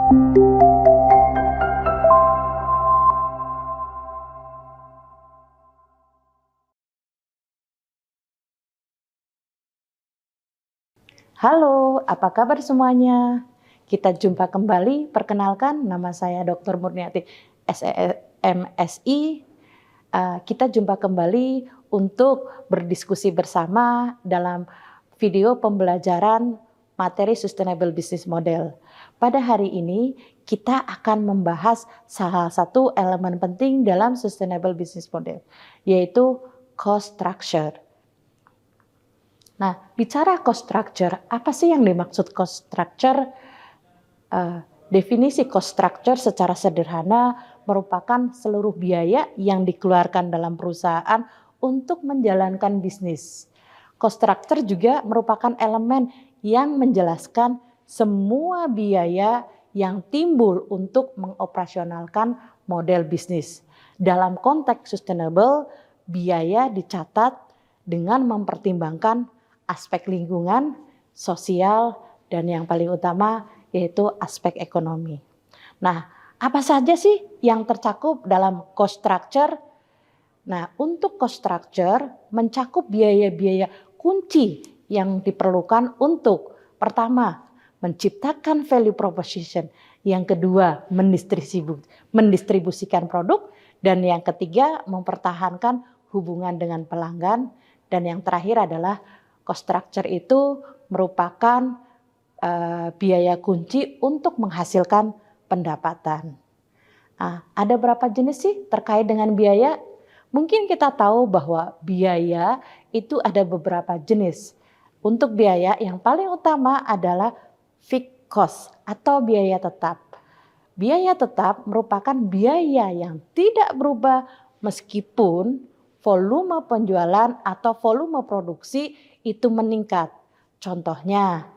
Halo, apa kabar semuanya? Kita jumpa kembali. Perkenalkan, nama saya Dr. Murniati, SEMSI. Kita jumpa kembali untuk berdiskusi bersama dalam video pembelajaran materi Sustainable Business Model. Pada hari ini, kita akan membahas salah satu elemen penting dalam Sustainable Business Model, yaitu cost structure. Nah, bicara cost structure, apa sih yang dimaksud cost structure? Definisi cost structure secara sederhana merupakan seluruh biaya yang dikeluarkan dalam perusahaan untuk menjalankan bisnis. Cost structure juga merupakan elemen yang menjelaskan semua biaya yang timbul untuk mengoperasionalkan model bisnis. Dalam konteks sustainable, biaya dicatat dengan mempertimbangkan aspek lingkungan, sosial, dan yang paling utama yaitu aspek ekonomi. Nah, apa saja sih yang tercakup dalam cost structure? Nah, untuk cost structure mencakup biaya-biaya kunci yang diperlukan untuk pertama, menciptakan value proposition, yang kedua, mendistribusikan produk, dan yang ketiga, mempertahankan hubungan dengan pelanggan, dan yang terakhir adalah cost structure itu merupakan biaya kunci untuk menghasilkan pendapatan. Ada berapa jenis sih terkait dengan biaya? Mungkin kita tahu bahwa biaya itu ada beberapa jenis. Untuk biaya yang paling utama adalah fixed cost atau biaya tetap. Biaya tetap merupakan biaya yang tidak berubah meskipun volume penjualan atau volume produksi itu meningkat. Contohnya,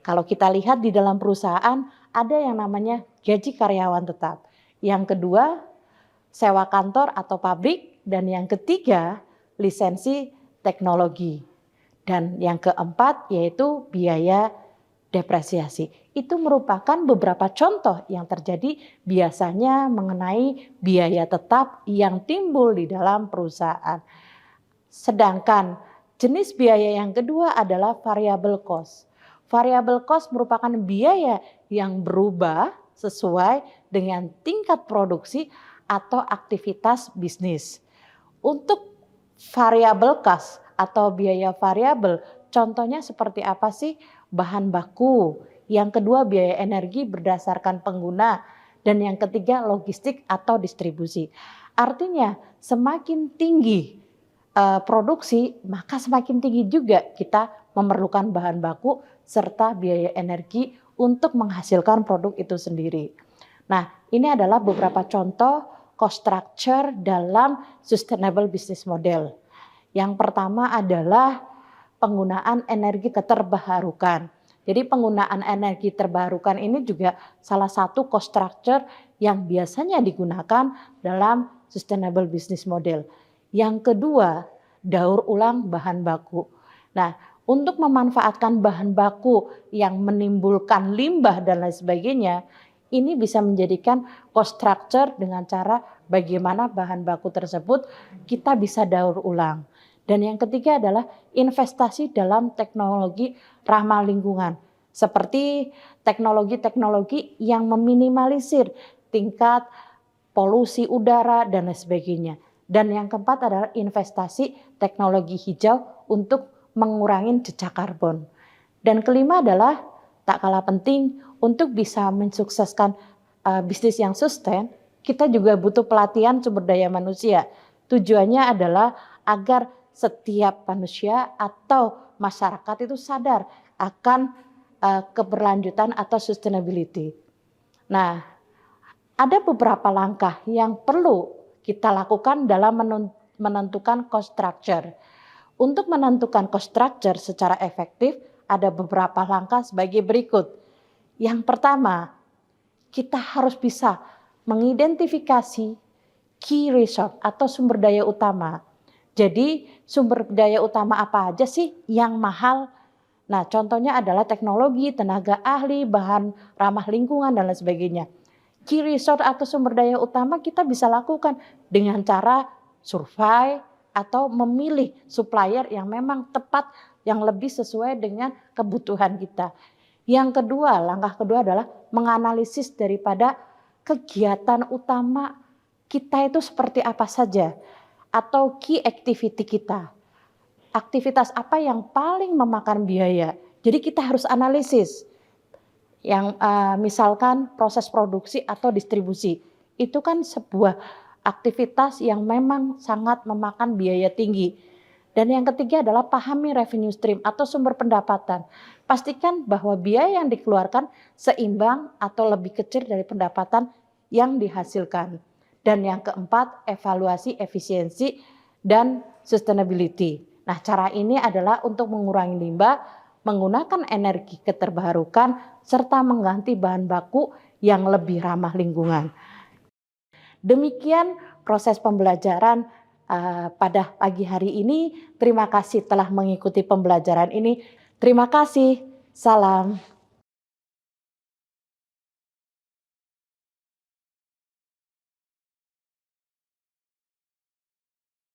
kalau kita lihat di dalam perusahaan ada yang namanya gaji karyawan tetap. Yang kedua, sewa kantor atau pabrik. Dan yang ketiga, lisensi teknologi. Dan yang keempat yaitu biaya depresiasi. Itu merupakan beberapa contoh yang terjadi biasanya mengenai biaya tetap yang timbul di dalam perusahaan. Sedangkan jenis biaya yang kedua adalah variable cost. Variable cost merupakan biaya yang berubah sesuai dengan tingkat produksi atau aktivitas bisnis. Untuk variable cost atau biaya variabel, contohnya seperti apa sih? Bahan baku. Yang kedua biaya energi berdasarkan pengguna. Dan yang ketiga logistik atau distribusi. Artinya semakin tinggi produksi, maka semakin tinggi juga kita memerlukan bahan baku serta biaya energi untuk menghasilkan produk itu sendiri. Nah, ini adalah beberapa contoh cost structure dalam sustainable business model. Yang pertama adalah penggunaan energi keterbarukan. Jadi penggunaan energi terbarukan ini juga salah satu cost structure yang biasanya digunakan dalam sustainable business model. Yang kedua, daur ulang bahan baku. Nah, untuk memanfaatkan bahan baku yang menimbulkan limbah dan lain sebagainya, ini bisa menjadikan cost structure dengan cara bagaimana bahan baku tersebut kita bisa daur ulang. Dan yang ketiga adalah investasi dalam teknologi ramah lingkungan, seperti teknologi-teknologi yang meminimalisir tingkat polusi udara dan lain sebagainya. Dan yang keempat adalah investasi teknologi hijau untuk mengurangi jejak karbon. Dan kelima adalah tak kalah penting untuk bisa mensukseskan bisnis yang sustain, kita juga butuh pelatihan sumber daya manusia. Tujuannya adalah agar setiap manusia atau masyarakat itu sadar akan keberlanjutan atau sustainability. Nah, ada beberapa langkah yang perlu kita lakukan dalam menentukan cost structure. Untuk menentukan cost structure secara efektif, ada beberapa langkah sebagai berikut. Yang pertama, kita harus bisa mengidentifikasi key resource atau sumber daya utama. Jadi sumber daya utama apa aja sih yang mahal? Nah, contohnya adalah teknologi, tenaga ahli, bahan ramah lingkungan, dan lain sebagainya. Key resource atau sumber daya utama kita bisa lakukan dengan cara survei atau memilih supplier yang memang tepat, yang lebih sesuai dengan kebutuhan kita. Yang kedua, langkah kedua adalah menganalisis daripada kegiatan utama kita itu seperti apa saja, atau key activity kita. Aktivitas apa yang paling memakan biaya. Jadi kita harus analisis. Yang misalkan proses produksi atau distribusi. Itu kan sebuah aktivitas yang memang sangat memakan biaya tinggi. Dan yang ketiga adalah pahami revenue stream atau sumber pendapatan. Pastikan bahwa biaya yang dikeluarkan seimbang atau lebih kecil dari pendapatan yang dihasilkan. Dan yang keempat, evaluasi efisiensi dan sustainability. Nah, cara ini adalah untuk mengurangi limbah, menggunakan energi keterbarukan, serta mengganti bahan baku yang lebih ramah lingkungan. Demikian proses pembelajaran pada pagi hari ini. Terima kasih telah mengikuti pembelajaran ini. Terima kasih. Salam.